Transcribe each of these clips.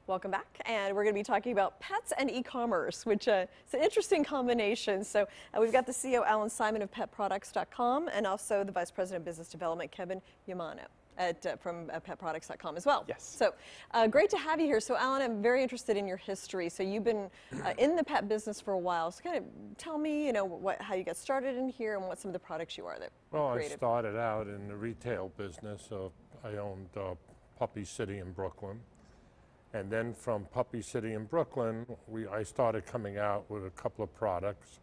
Welcome back, and we're going to be talking about pets and e-commerce, which is an interesting combination. So we've got the CEO, Alan Simon of petproducts.com, and also the Vice President of Business Development, Kevin Yamano from petproducts.com as well. Yes. So great to have you here. So Alan, I'm very interested in your history. So you've been in the pet business for a while. So kind of tell me, how you got started in here and what some of the products you are that you created. I started out in the retail business. I owned Puppy City in Brooklyn. And then from Puppy City in Brooklyn, I started coming out with a couple of products.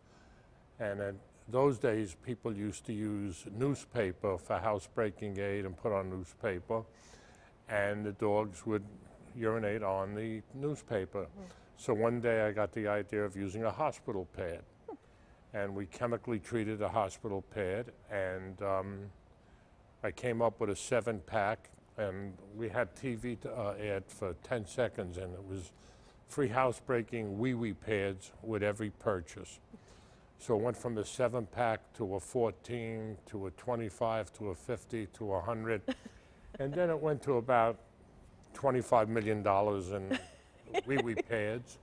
And in those days, people used to use newspaper for housebreaking aid and put on newspaper. And the dogs would urinate on the newspaper. Mm. So one day I got the idea of using a hospital pad. And we chemically treated a hospital pad. And I came up with a 7-pack. And we had TV ad for 10 seconds, and it was free housebreaking wee-wee pads with every purchase. So it went from a 7-pack to a 14, to a 25, to a 50, to 100. And then it went to about $25 million in wee-wee pads.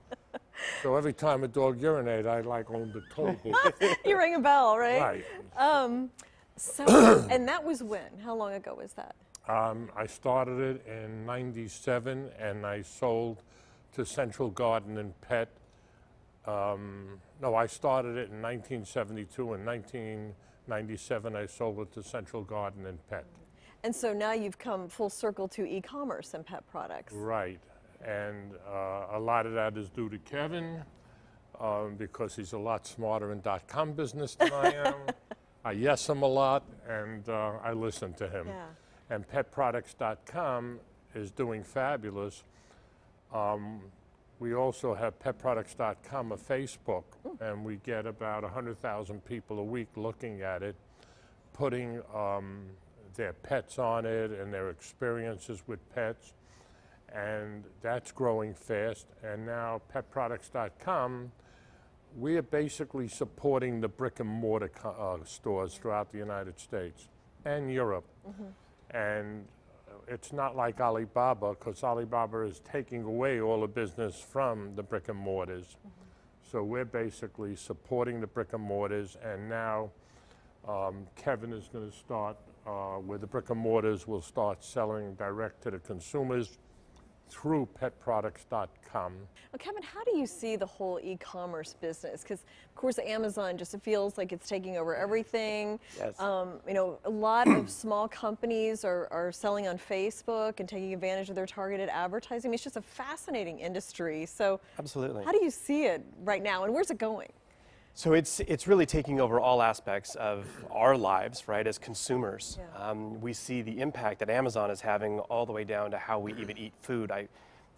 So every time a dog urinated, I owned the toll booth. You rang a bell, right? Right. And that was when? How long ago was that? I started it in '97, and I sold to Central Garden and Pet. No, I started it in 1972. In 1997, I sold it to Central Garden and Pet. And so now you've come full circle to e-commerce and pet products. Right, and a lot of that is due to Kevin, because he's a lot smarter in .com business than I am. I yes him a lot, and I listen to him. Yeah. And petproducts.com is doing fabulous. We also have petproducts.com, a Facebook, and we get about 100,000 people a week looking at it, putting their pets on it and their experiences with pets, and that's growing fast. And now petproducts.com, we are basically supporting the brick and mortar stores throughout the United States and Europe. Mm-hmm. And it's not like Alibaba, because Alibaba is taking away all the business from the brick and mortars. Mm-hmm. So we're basically supporting the brick and mortars, and now Kevin is going to start where the brick and mortars will start selling direct to the consumers through petproducts.com. Well, Kevin, how do you see the whole e-commerce business? Because, of course, Amazon just feels like it's taking over everything. Yes. A lot of small companies are selling on Facebook and taking advantage of their targeted advertising. I mean, it's just a fascinating industry. So, absolutely. How do you see it right now, and where's it going? So it's really taking over all aspects of our lives, right, as consumers. Yeah. We see the impact that Amazon is having all the way down to how we even eat food. I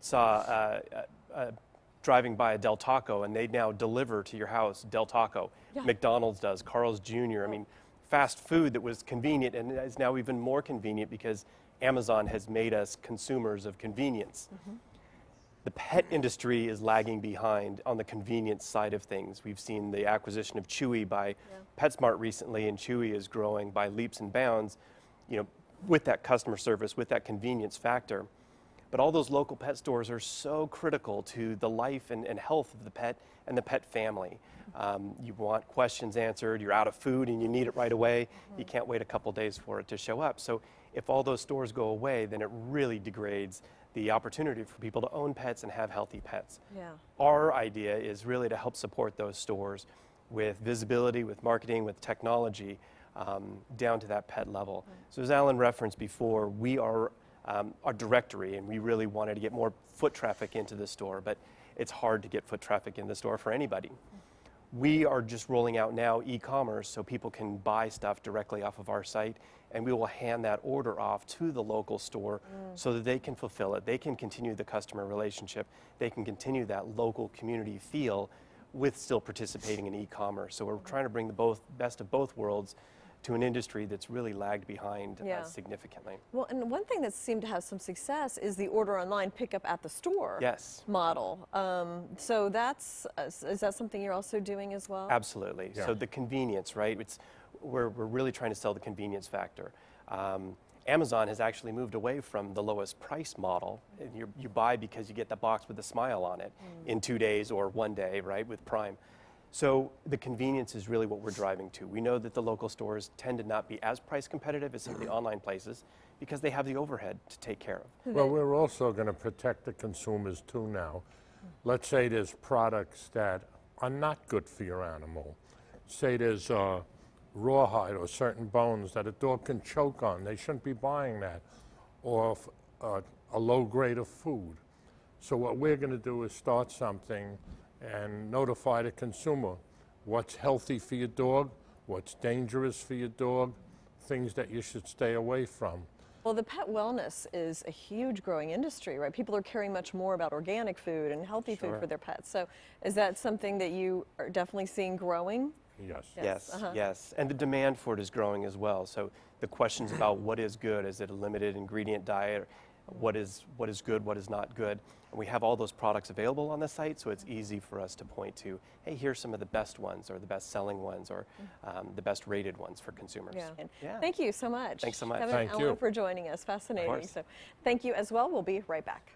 saw driving by a Del Taco, and they now deliver to your house Del Taco. Yeah. McDonald's does, Carl's Jr. I mean, fast food that was convenient and is now even more convenient because Amazon has made us consumers of convenience. Mm-hmm. The pet industry is lagging behind on the convenience side of things. We've seen the acquisition of Chewy by PetSmart recently, and Chewy is growing by leaps and bounds, with that customer service, with that convenience factor. But all those local pet stores are so critical to the life and health of the pet and the pet family. You want questions answered, you're out of food and you need it right away. Mm-hmm. You can't wait a couple days for it to show up. So if all those stores go away, then it really degrades the opportunity for people to own pets and have healthy pets. Yeah. Our idea is really to help support those stores with visibility, with marketing, with technology, down to that pet level. Right. So as Alan referenced before, we are our directory, and we really wanted to get more foot traffic into the store, but it's hard to get foot traffic in the store for anybody. We are just rolling out now e-commerce so people can buy stuff directly off of our site, and we will hand that order off to the local store so that they can fulfill it. They can continue the customer relationship. They can continue that local community feel with still participating in e-commerce. So we're trying to bring the best of both worlds to an industry that's really lagged behind significantly. Well, and one thing that seemed to have some success is the order online, pick up at the store model. So is that something you're also doing as well? Absolutely. Yeah. So the convenience, right? We're really trying to sell the convenience factor. Amazon has actually moved away from the lowest price model. And you buy because you get the box with a smile on it in 2 days or 1 day, right, with Prime. So the convenience is really what we're driving to. We know that the local stores tend to not be as price competitive as some of the online places because they have the overhead to take care of. Well, we're also going to protect the consumers too now. Let's say there's products that are not good for your animal. Say there's rawhide or certain bones that a dog can choke on. They shouldn't be buying that. Or a low grade of food. So what we're going to do is start something and notify the consumer what's healthy for your dog, what's dangerous for your dog, things that you should stay away from. Well, the pet wellness is a huge growing industry, right? People are caring much more about organic food and healthy food for their pets. So is that something that you are definitely seeing growing? Yes. Yes, yes. And the demand for it is growing as well. So the questions about what is good, is it a limited ingredient diet, what is good, what is not good. And we have all those products available on the site, so it's easy for us to point to, hey, here's some of the best ones or the best selling ones or the best rated ones for consumers. Yeah. Thank you so much. Thanks so much. Kevin and Ellen for joining us. Fascinating. So thank you as well. We'll be right back.